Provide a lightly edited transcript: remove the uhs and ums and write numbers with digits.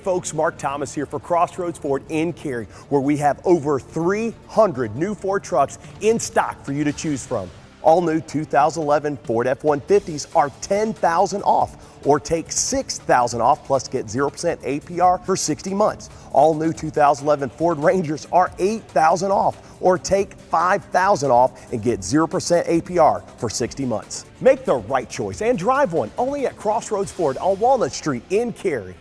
folks, Mark Thomas here for CrossRoads Ford in Cary, where we have over 300 new Ford trucks in stock for you to choose from. All new 2011 Ford F-150s are $10,000 off, or take $6,000 off plus get 0% APR for 60 months. All new 2011 Ford Rangers are $8,000 off, or take $5,000 off and get 0% APR for 60 months. Make the right choice and drive one only at CrossRoads Ford on Walnut Street in Cary.